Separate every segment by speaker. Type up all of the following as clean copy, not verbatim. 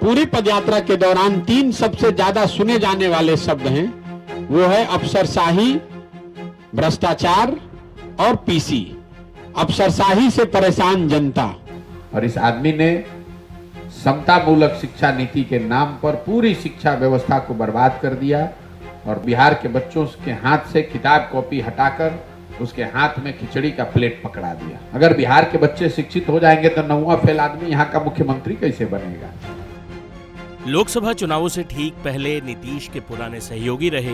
Speaker 1: पूरी पदयात्रा के दौरान 3 सबसे ज्यादा सुने जाने वाले शब्द हैं, वो है अफसरशाही, भ्रष्टाचार और पीसी। अफसरशाही से परेशान जनता।
Speaker 2: और इस आदमी ने समता मूलक शिक्षा नीति के नाम पर पूरी शिक्षा व्यवस्था को बर्बाद कर दिया और बिहार के बच्चों के हाथ से किताब कॉपी हटाकर उसके हाथ में खिचड़ी का प्लेट पकड़ा दिया। अगर बिहार के बच्चे शिक्षित हो जाएंगे तो 9वां फेल आदमी यहाँ का मुख्यमंत्री कैसे बनेगा?
Speaker 3: लोकसभा चुनावों से ठीक पहले नीतीश के पुराने सहयोगी रहे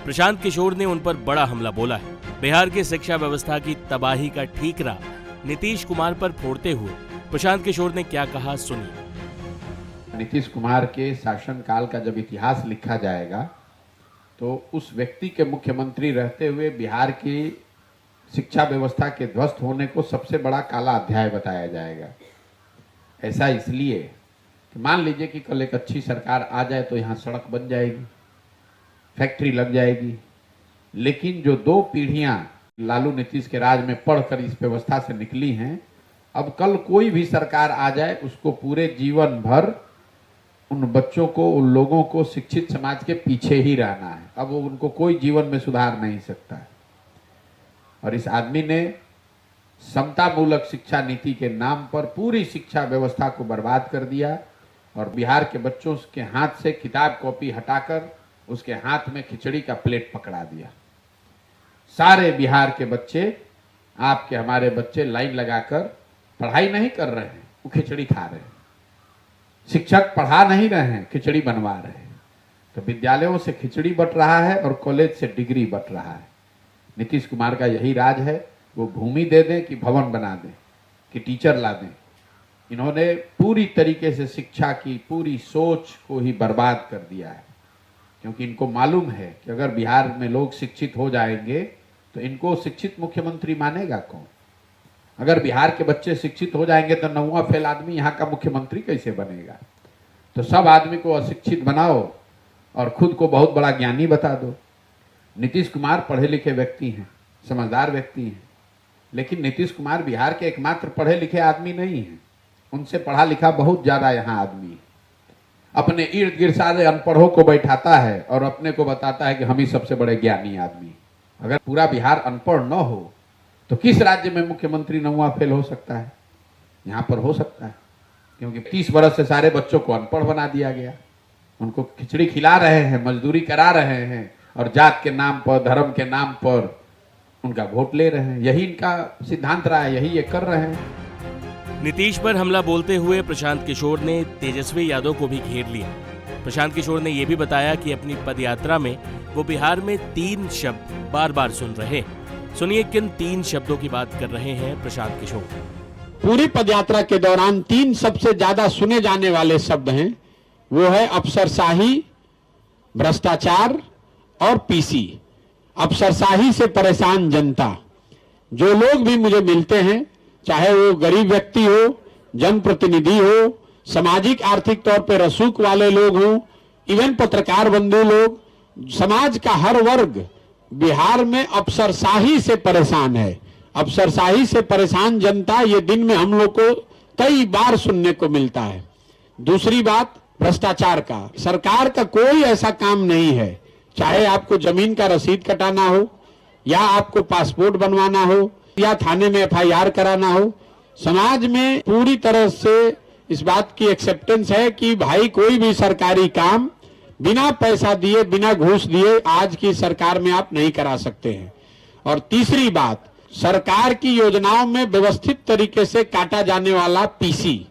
Speaker 3: प्रशांत किशोर ने उन पर बड़ा हमला बोला है। बिहार की शिक्षा व्यवस्था की तबाही का ठीकरा नीतीश कुमार पर फोड़ते हुए प्रशांत किशोर ने क्या कहा, सुनिए।
Speaker 2: नीतीश कुमार के शासनकाल का जब इतिहास लिखा जाएगा तो उस व्यक्ति के मुख्यमंत्री रहते हुए बिहार की शिक्षा व्यवस्था के ध्वस्त होने को सबसे बड़ा काला अध्याय बताया जाएगा। ऐसा इसलिए कि मान लीजिए कि कल एक अच्छी सरकार आ जाए तो यहाँ सड़क बन जाएगी, फैक्ट्री लग जाएगी, लेकिन जो 2 पीढ़ियां लालू नीतीश के राज में पढ़कर इस व्यवस्था से निकली हैं, अब कल कोई भी सरकार आ जाए उसको पूरे जीवन भर उन बच्चों को, उन लोगों को शिक्षित समाज के पीछे ही रहना है। अब वो उनको कोई जीवन में सुधार नहीं सकता है। और इस आदमी ने समता मूलक शिक्षा नीति के नाम पर पूरी शिक्षा व्यवस्था को बर्बाद कर दिया और बिहार के बच्चों के हाथ से किताब कॉपी हटाकर उसके हाथ में खिचड़ी का प्लेट पकड़ा दिया। सारे बिहार के बच्चे, आपके हमारे बच्चे लाइन लगाकर पढ़ाई नहीं कर रहे हैं, वो खिचड़ी खा रहे हैं। शिक्षक पढ़ा नहीं रहे हैं, खिचड़ी बनवा रहे हैं। तो विद्यालयों से खिचड़ी बट रहा है और कॉलेज से डिग्री बट रहा है। नीतीश कुमार का यही राज है, वो भूमि दे दें कि भवन बना दें कि टीचर ला दें। इन्होंने पूरी तरीके से शिक्षा की पूरी सोच को ही बर्बाद कर दिया है, क्योंकि इनको मालूम है कि अगर बिहार में लोग शिक्षित हो जाएंगे तो इनको शिक्षित मुख्यमंत्री मानेगा कौन? अगर बिहार के बच्चे शिक्षित हो जाएंगे तो 9वां फेल आदमी यहाँ का मुख्यमंत्री कैसे बनेगा? तो सब आदमी को अशिक्षित बनाओ और खुद को बहुत बड़ा ज्ञानी बता दो। नीतीश कुमार पढ़े लिखे व्यक्ति हैं, समझदार व्यक्ति हैं, लेकिन नीतीश कुमार बिहार के एकमात्र पढ़े लिखे आदमी नहीं हैं। उनसे पढ़ा लिखा बहुत ज्यादा यहाँ आदमी है। अपने इर्द गिर्द सारे अनपढ़ों को बैठाता है और अपने को बताता है कि हम ही सबसे बड़े ज्ञानी आदमी हैं। अगर पूरा बिहार अनपढ़ न हो तो किस राज्य में मुख्यमंत्री 9वां फेल हो सकता है? यहाँ पर हो सकता है, क्योंकि 30 बरस से सारे बच्चों को अनपढ़ बना दिया गया। उनको खिचड़ी खिला रहे हैं, मजदूरी करा रहे हैं और जात के नाम पर, धर्म के नाम पर उनका वोट ले रहे हैं। यही इनका सिद्धांत रहा है, यही ये कर रहे हैं।
Speaker 3: नीतीश पर हमला बोलते हुए प्रशांत किशोर ने तेजस्वी यादव को भी घेर लिया। प्रशांत किशोर ने यह भी बताया कि अपनी पदयात्रा में वो बिहार में 3 शब्द बार बार सुन रहे। सुनिए किन 3 शब्दों की बात कर रहे हैं प्रशांत किशोर।
Speaker 1: पूरी पदयात्रा के दौरान 3 सबसे ज्यादा सुने जाने वाले शब्द हैं, वो है अफसरशाही, भ्रष्टाचार और पीसी। अफसरशाही से परेशान जनता। जो लोग भी मुझे मिलते हैं, चाहे वो गरीब व्यक्ति हो, जनप्रतिनिधि हो, सामाजिक आर्थिक तौर पर रसूख वाले लोग हों, इवन पत्रकार बंधु लोग, समाज का हर वर्ग बिहार में अफसरशाही से परेशान है। अफसरशाही से परेशान जनता, ये दिन में हम लोग को कई बार सुनने को मिलता है। दूसरी बात भ्रष्टाचार का। सरकार का कोई ऐसा काम नहीं है, चाहे आपको जमीन का रसीद कटाना हो, या आपको पासपोर्ट बनवाना हो, या थाने में FIR कराना हो, समाज में पूरी तरह से इस बात की एक्सेप्टेंस है कि भाई कोई भी सरकारी काम बिना पैसा दिए, बिना घूस दिए आज की सरकार में आप नहीं करा सकते हैं। और तीसरी बात, सरकार की योजनाओं में व्यवस्थित तरीके से काटा जाने वाला पीसी,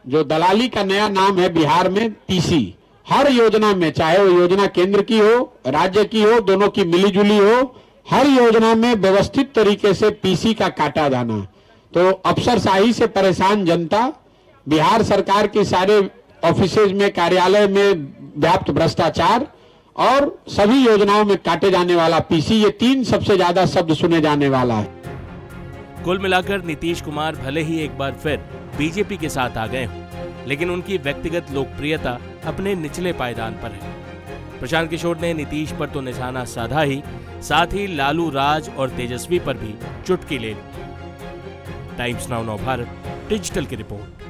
Speaker 1: जो दलाली का नया नाम है बिहार में, पीसी। हर योजना में, चाहे वो योजना केंद्र की हो, राज्य की हो, दोनों की मिलीजुली हो, हर योजना में व्यवस्थित तरीके से पीसी का काटा जाना। तो अफसरशाही से परेशान जनता, बिहार सरकार की सारे ऑफिसेज में, कार्यालय में व्याप्त भ्रष्टाचार और सभी योजनाओं में काटे जाने वाला पीसी, ये 3 सबसे ज्यादा शब्द सुने जाने वाला है।
Speaker 3: कुल मिलाकर नीतीश कुमार भले ही एक बार फिर बीजेपी के साथ आ गए हों, लेकिन उनकी व्यक्तिगत लोकप्रियता अपने निचले पायदान पर है। प्रशांत किशोर ने नीतीश पर तो निशाना साधा ही, साथ ही लालू राज और तेजस्वी पर भी चुटकी ले ली। टाइम्स नाउ नव भारत डिजिटल की रिपोर्ट।